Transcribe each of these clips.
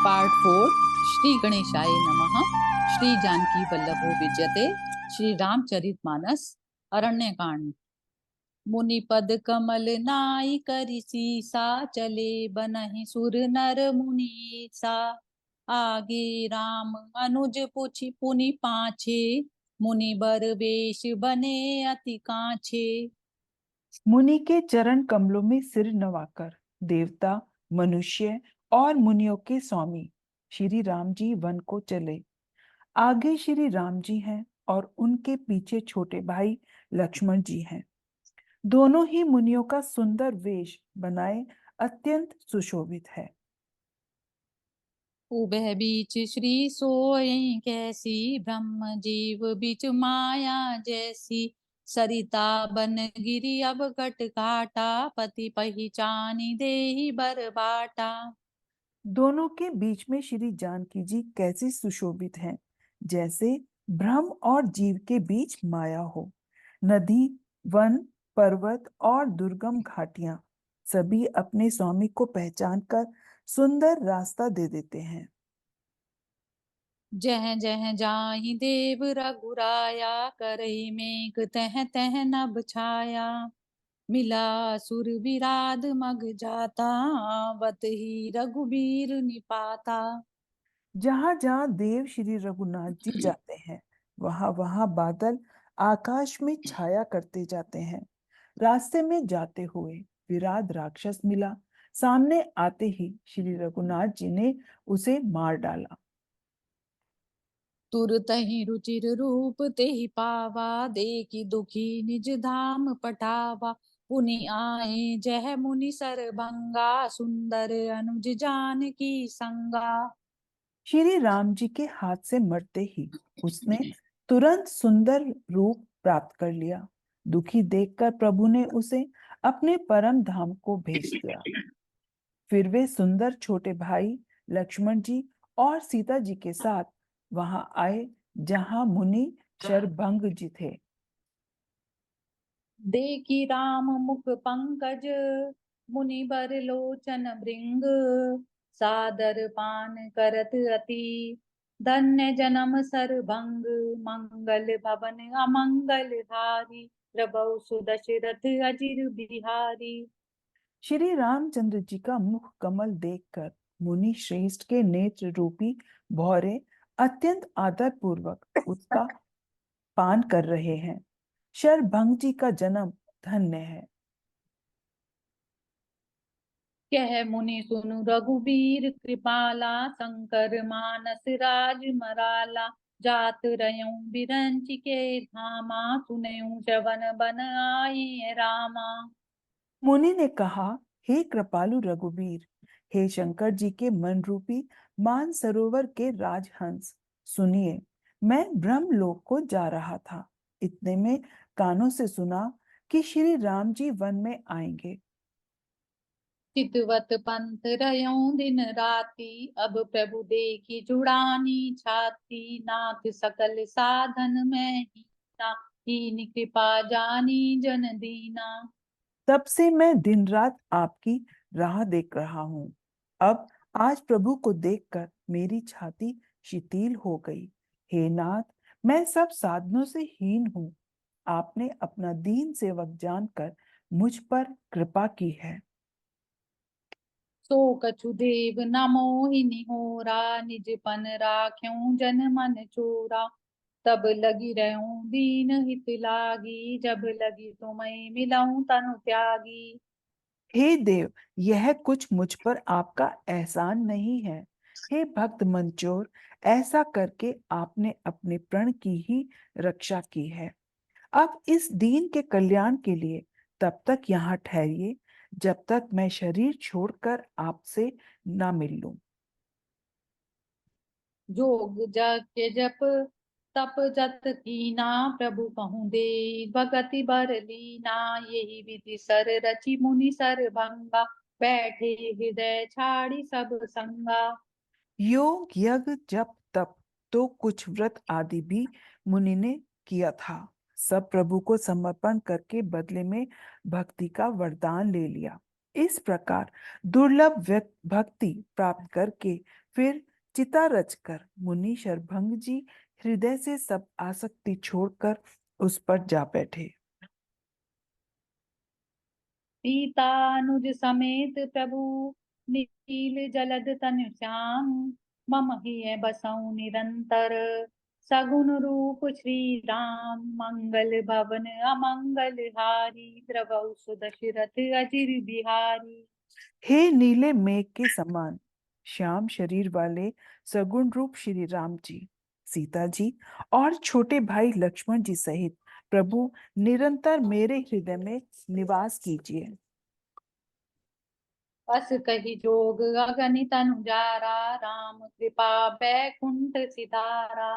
Part 4। Shri गणेशाय नमः। श्री जानकी वल्लभो विजयते। श्री रामचरितमानस अरण्यकांड। मुनि पद कमल नाई करि सीसा, चले बनहि सुर नर मुनि सा। आगे राम अनुज पुछि पुनि पाछे, मुनि बर वेश बने अति काछे। मुनि के चरण कमलों में सिर नवाकर देवता, मनुष्य और मुनियों के स्वामी श्री राम जी वन को चले। आगे श्री राम जी हैं और उनके पीछे छोटे भाई लक्ष्मण जी हैं। दोनों ही मुनियों का सुंदर वेश बनाए अत्यंत सुशोभित है। उभय बीच श्री सोई कैसी, ब्रह्म जीव बीच माया जैसी। सरिता बन गिरी अब कट काटा, पति पहिचानी देहि बर बाटा। दोनों के बीच में श्री जानकी जी कैसी सुशोभित हैं, जैसे ब्रह्म और जीव के बीच माया हो। नदी, वन, पर्वत और दुर्गम घाटियां सभी अपने स्वामी को पहचान कर सुंदर रास्ता दे देते हैं। जह जह जाहि देव रघुराया, करहि मेघ तह तह नभ छाया। मिला सुर विराध मग जाता, बत ही रघुबीर निपाता। जहां जहां देव श्री रघुनाथ जी जाते हैं, वहां वहां बादल आकाश में छाया करते जाते हैं। रास्ते में जाते हुए विराट राक्षस मिला। सामने आते ही श्री रघुनाथ जी ने उसे मार डाला। तुरत ही रुचिर रूप तेहि पावा, देखी दुखी निज धाम पठावा। पुनि आए जह मुनि सरभंगा, सुंदर अनुज जानकी संगा। श्री राम जी के हाथ से मरते ही उसने तुरंत सुंदर रूप प्राप्त कर लिया। दुखी देखकर प्रभु ने उसे अपने परम धाम को भेज दिया। फिर वे सुंदर छोटे भाई लक्ष्मण जी और सीता जी के साथ वहां आए जहां मुनि शरभंग जी थे। देखी राम मुख पंकज, मुनि बर लोचन भृंग। सादर पान करत अति, धन्य जन्म सरभंग। मंगल भवन अमंगल हारी, प्रभु सुदशरथ अजिर बिहारी। श्री रामचंद्र जी का मुख कमल देखकर मुनि श्रेष्ठ के नेत्र रूपी भौरे अत्यंत आदर पूर्वक उसका पान कर रहे हैं। शरभंग जी का जन्म धन्य है। कह मुनि सुनु रघुबीर कृपाला, शंकर मानस राज मराला। जात रह्यु बिरंच के धामा, सुनयु श्रवण बन आए रामा। मुनि ने कहा, हे कृपालु रघुबीर, हे शंकर जी के मन रूपी मान सरोवर के राजहंस, सुनिए, मैं ब्रह्मलोक को जा रहा था। इतने में कानों से सुना कि श्री राम जी वन में आएंगे। चितवत पंथ रह्यु दिन राति, अब प्रभु देखी जुड़ानी छाती। नाथ सकल साधन में हीना, हीन कृपा जानी जन दीना। तब से मैं दिन रात आपकी राह देख रहा हूं। अब आज प्रभु को देखकर मेरी छाती शिथिल हो गई। हे नाथ, मैं सब साधनों से हीन हूं। आपने अपना दीन सेवक जानकर मुझ पर कृपा की है। सो कछु देव न मोहिनी होरा, निज पन राख्यूं जन मन चोरा। तब लगी रहूं दीन हित लागी, जब लगी तुम्हें मिलऊं तनु त्यागी। हे देव, यह कुछ मुझ पर आपका एहसान नहीं है। हे भक्त मंचोर, ऐसा करके आपने अपने प्रण की ही रक्षा की है। अब इस दीन के कल्याण के लिए तब तक यहाँ ठहरिए जब तक मैं शरीर छोड़कर आपसे ना मिल लूं। जोग जग के जप तप जत कीना, प्रभु कहूँ दे भगति बर लीना। यही विधि सर रचि मुनि सर भंगा, बैठे हृदय छाड़ी सब संगा। योग, यज्ञ, जप, तप तो कुछ व्रत आदि भी मुनि ने किया था। सब प्रभु को समर्पण करके बदले में भक्ति का वरदान ले लिया। इस प्रकार दुर्लभ भक्ति प्राप्त करके फिर चिता रचकर मुनि शरभंग जी हृदय से सब आसक्ति छोड़कर उस पर जा बैठे। सीतानुज समेत प्रभु नील जलद तनु श्याम मम हिय बसऊ निरंतर सगुन रूप श्री राम मंगल भवन अमंगल हारी द्रवौ सुदशरथ अजिर बिहारी। हे नीले मेघ के समान श्याम शरीर वाले सगुण रूप श्री राम जी, सीता जी और छोटे भाई लक्ष्मण जी सहित प्रभु निरंतर मेरे हृदय में निवास कीजिए। बस कही जोग अगणित अनुजारा राम कृपा बैकुंठ सिधारा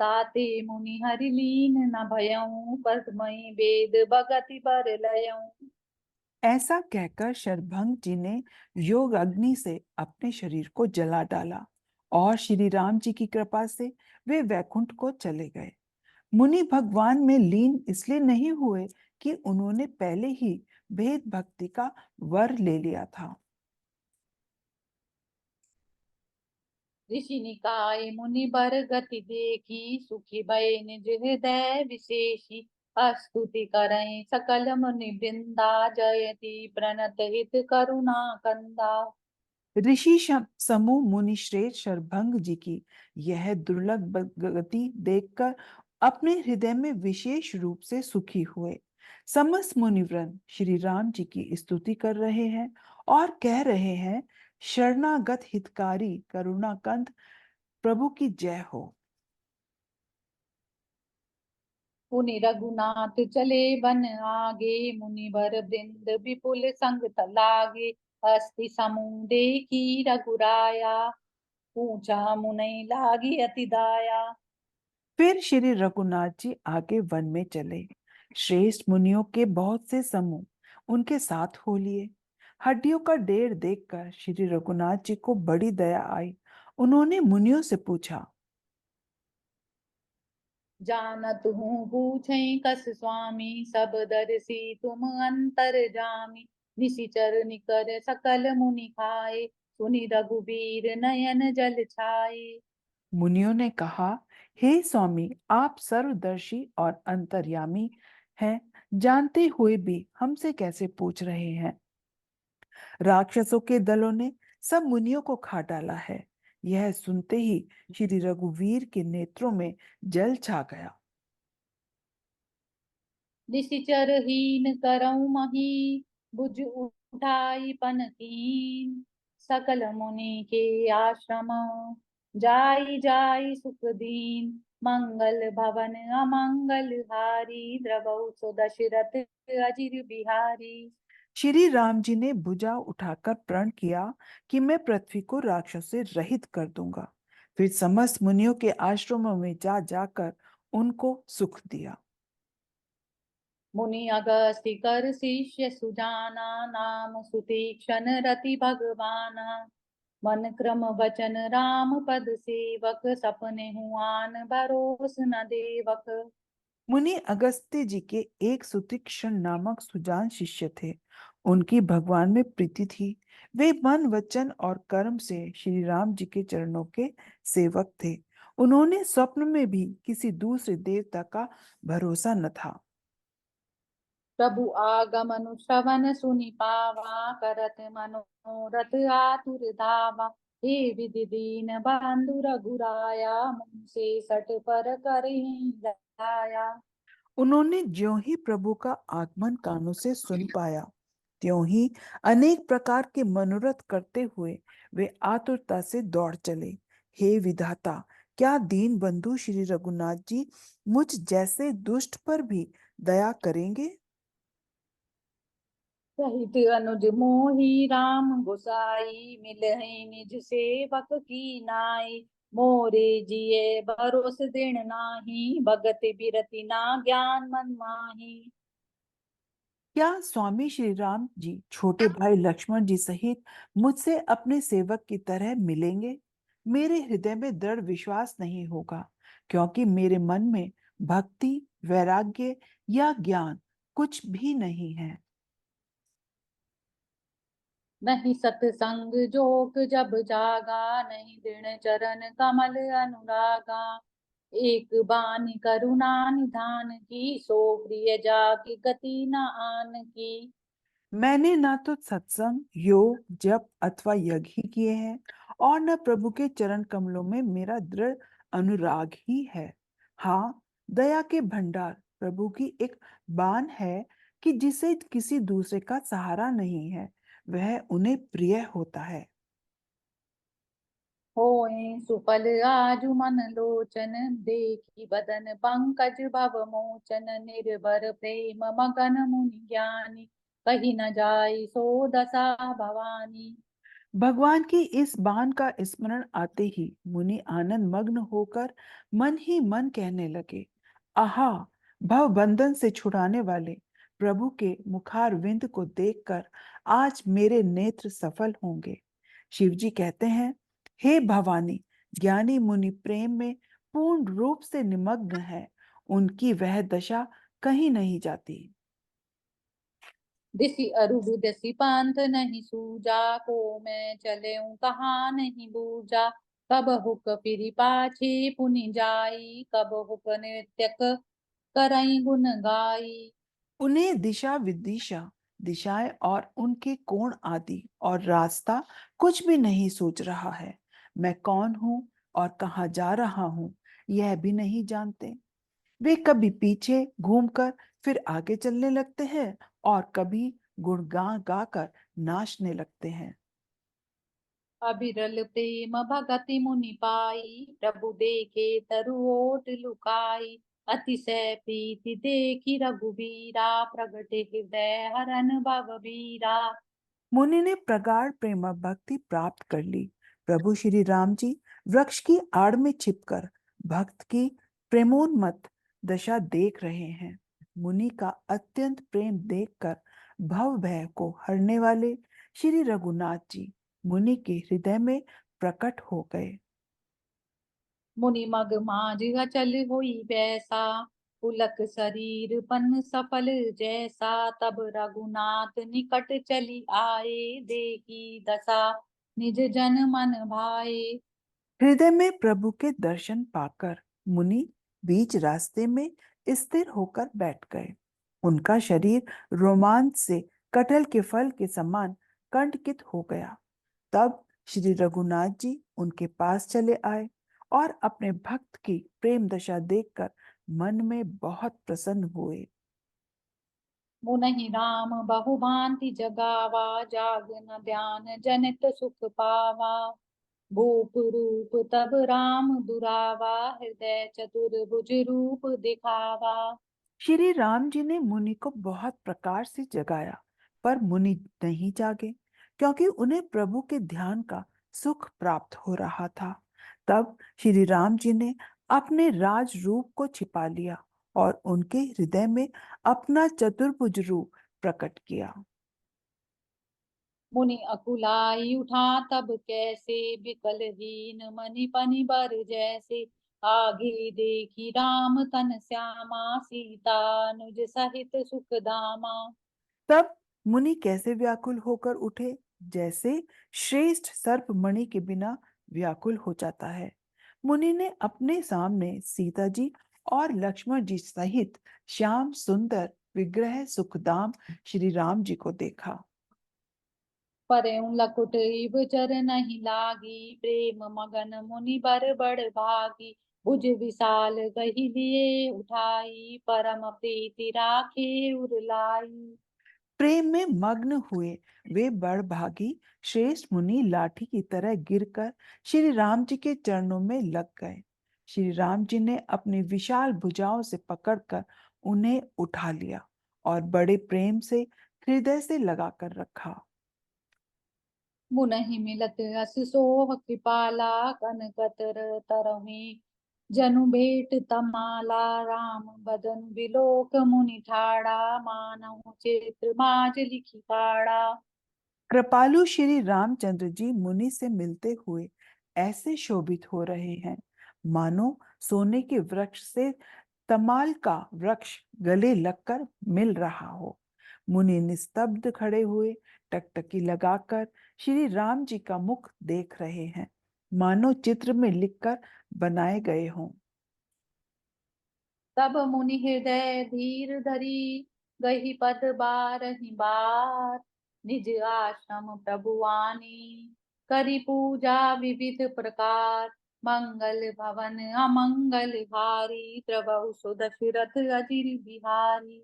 ताते मुनि हरि लीन न भयऊ पद्मई वेद भगति बर लयऊ। ऐसा कहकर शरभंग जी ने योग अग्नि से अपने शरीर को जला डाला और श्री राम जी की कृपा से वे वैकुंठ को चले गए। मुनि भगवान में लीन इसलिए नहीं हुए कि उन्होंने पहले ही भेद भक्ति का वर ले लिया था। ऋषि निकाय मुनि बर गति देखी सुखी भय निज हृदय विशेषी स्तुति करें सकल मुनि वृंदा जयति प्रणत हित करुणा कंदा। ऋषि समूह मुनि श्रेष्ठ शरभंग जी की यह दुर्लभ गति देखकर अपने हृदय में विशेष रूप से सुखी हुए। समस्त मुनिवृंद श्री राम जी की स्तुति कर रहे हैं और कह रहे हैं, शरणागत हितकारी करुणाकंद प्रभु की जय हो। पुनि रघुनाथ चले बन आगे मुनि बर वृंद विपुल संग लागे अस्थि समूह देखी रघुराया पूछा मुनि लागी अति दाया। फिर श्री रघुनाथ जी आगे वन में चले। श्रेष्ठ मुनियों के बहुत से समूह उनके साथ हो लिए। हड्डियों का ढेर देखकर श्री रघुनाथ जी को बड़ी दया आई। उन्होंने मुनियों से पूछा, जानत हूँ पूछे कस स्वामी सब दर्शी तुम अंतर जामी निशिचर निकर सकल मुनि खाए सुनि रघुबीर नयन जल छाए। मुनियों ने कहा, हे स्वामी, आप सर्वदर्शी और अंतर्यामी हैं, जानते हुए भी हमसे कैसे पूछ रहे हैं। राक्षसों के दलों ने सब मुनियों को खा डाला है। यह सुनते ही श्री रघुवीर के नेत्रों में जल छा गया। निशिचर हीन करऊ मही बुझ उठाई पन कीन सकल मुनि के आश्रम जाई जाई सुख दीन मंगल भवन अमंगल हारी द्रवौ सो दशरथ अजिर बिहारी। श्री राम जी ने भुजा उठाकर प्रण किया कि मैं पृथ्वी को राक्षस से रहित कर दूंगा। फिर समस्त मुनियों के आश्रमों में जा जाकर उनको सुख दिया। मुनि अगस्ति कर शिष्य सुजाना नाम सुतीक्षण रति भगवाना मन क्रम वचन राम पद सेवक सपने हुआन भरोस न देवक। मुनि अगस्त्य जी के एक सुतीक्षण नामक सुजान शिष्य थे। उनकी भगवान में प्रीति थी। वे मन वचन और कर्म से श्री राम जी के चरणों के सेवक थे। उन्होंने स्वप्न में भी किसी दूसरे देवता का भरोसा न था। प्रभु आगमनु श्रवण सुनि पावा करत मनोरथ आतुर धावा हे विधि दीन बंधु रघुराया मुँह से सट पर करहि जाया। उन्होंने ज्यों ही प्रभु का आगमन कानों से सुन पाया, त्यों ही अनेक प्रकार के मनोरथ करते हुए वे आतुरता से दौड़ चले। हे विधाता, क्या दीन बंधु श्री रघुनाथ जी मुझ जैसे दुष्ट पर भी दया करेंगे। सहित अनुज मोहि राम गोसाई मिलहि निज सेवक की नाई मोरे जिये भरोस दृढ़ नाही भगत बिरति ना ज्ञान मन माही। क्या स्वामी श्री राम जी छोटे भाई लक्ष्मण जी सहित मुझसे अपने सेवक की तरह मिलेंगे। मेरे हृदय में दृढ़ विश्वास नहीं होगा, क्योंकि मेरे मन में भक्ति, वैराग्य या ज्ञान कुछ भी नहीं है। नहीं सतसंग जोग जब जागा, नहीं दृढ़ चरण कमल अनुरागा। एक बानी करुणा निधान की, सो प्रिय जाकी गति न आन की। मैंने ना तो सत्संग, योग, जप अथवा यज्ञ ही किए हैं, और न प्रभु के चरण कमलों में मेरा दृढ़ अनुराग ही है। हाँ, दया के भंडार प्रभु की एक बान है कि जिसे किसी दूसरे का सहारा नहीं है, वह उन्हें प्रिय होता है। होए सुफल आजु मन लोचन, देखी बदन पंकज भव मोचन। निर्भर प्रेम मगन मुनि ज्ञानी, कही न जाई सो दशा भवानी। भगवान की इस बान का स्मरण आते ही मुनि आनंद मग्न होकर मन ही मन कहने लगे, आहा, भव बंधन से छुड़ाने वाले प्रभु के मुखार विंद को देखकर आज मेरे नेत्र सफल होंगे। शिव जी कहते हैं, हे भवानी, ज्ञानी मुनि प्रेम में पूर्ण रूप से निमग्न है, उनकी वह दशा कहीं नहीं जाती। दिसी अरुब दसी पंथ नहीं सूजा, को मैं चले कहाँ नहीं बूझा। कब हुक फिरी पाछी पुनि जाई, कब हुक नृत्य करई गुन गाई। उन्हें दिशा विदिशा, दिशाएं और उनके कोण आदि और रास्ता कुछ भी नहीं सूझ रहा है। मैं कौन हूं और कहाँ जा रहा हूं, यह भी नहीं जानते। वे कभी पीछे घूमकर फिर आगे चलने लगते हैं और कभी गुण गा गाकर नाचने लगते हैं। अबिरल प्रेम भगति मुनि पाई, प्रभु देखे तरु ओट लुकाई। अतिशय प्रीति देखी रघुबीरा, प्रगटे हृदय हरन भव बीरा। मुनि ने प्रगाढ़ प्रेम भक्ति प्राप्त कर ली। प्रभु श्री राम जी वृक्ष की आड़ में छिपकर भक्त की प्रेमोन्मत्त दशा देख रहे हैं। मुनि का अत्यंत प्रेम देखकर भव भय को हरने वाले श्री रघुनाथ जी मुनि के हृदय में प्रकट हो गए। मुनि मग माज अचल हुई बैसा, पुलक शरीर पन सफल जैसा। तब रघुनाथ निकट चली आए, देखी दशा निज जन मन भाए। हृदय में प्रभु के दर्शन पाकर मुनि बीच रास्ते में स्थिर होकर बैठ गए। उनका शरीर रोमांच से कटहल के फल के समान कंटकित हो गया। तब श्री रघुनाथ जी उनके पास चले आए और अपने भक्त की प्रेम दशा देखकर मन में बहुत प्रसन्न हुए। मुनहि राम बहु भांति जगावा, जाग न ध्यान जनित सुख पावा। भूप रूप तब राम दुरावा, हृदय चतुर्भुज रूप दिखावा। श्री राम जी ने मुनि को बहुत प्रकार से जगाया, पर मुनि नहीं जागे, क्योंकि उन्हें प्रभु के ध्यान का सुख प्राप्त हो रहा था। तब श्री राम जी ने अपने राज रूप को छिपा लिया और उनके हृदय में अपना चतुर्भुज रूप प्रकट किया। मुनि अकुलाई उठा तब कैसे, बिकल हीन मनि पनि बर जैसे। आगे देखी राम तन श्यामा, सीता अनुज सहित सुख धामा। तब मुनि कैसे व्याकुल होकर उठे, जैसे श्रेष्ठ सर्प मणि के बिना व्याकुल हो जाता है। मुनि ने अपने सामने सीता जी और लक्ष्मण जी सहित श्याम सुंदर विग्रह सुखदाम श्री राम जी को देखा। परउँ लकुट इब चर नहीं लागी, प्रेम मगन मुनि बर बड़ भागी। भुज विशाल गही लिए उठाई, परम प्रीति राखे उर लाई। प्रेम में मग्न हुए वे बड़भागी श्रेष्ठ मुनि लाठी की तरह गिरकर श्री राम जी के चरणों में लग गए। श्री राम जी ने अपनी विशाल भुजाओं से पकड़कर उन्हें उठा लिया और बड़े प्रेम से हृदय से लगाकर रखा। मुनहि मिलत अस सोह कृपाला, कनकतर तरहि जनु भेट तमाला। राम बदन बिलोक मुनि ठाड़ा, मानहु चित्र माज लिखि काढ़ा। कृपालु श्री रामचंद्र जी मुनि से मिलते हुए ऐसे शोभित हो रहे हैं, मानो सोने के वृक्ष से तमाल का वृक्ष गले लगकर मिल रहा हो। मुनि निस्तब्ध खड़े हुए टकटकी लगाकर श्री राम जी का मुख देख रहे हैं, मानो चित्र में लिखकर बनाए गए हों। तब मुनि हृदय धीर धरी, गही पद बारहि बार। निज आश्रम प्रभुआनी, करी पूजा विविध प्रकार। मंगल भवन अमंगल हारी, प्रभु सो दशरथ अजिर बिहारी।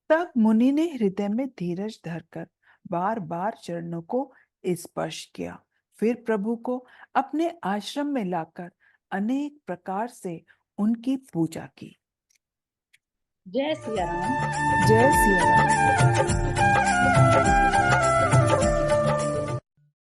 तब मुनि ने हृदय में धीरज धरकर बार बार चरणों को स्पर्श किया, फिर प्रभु को अपने आश्रम में लाकर अनेक प्रकार से उनकी पूजा की। जय सिया राम। जय सिया राम।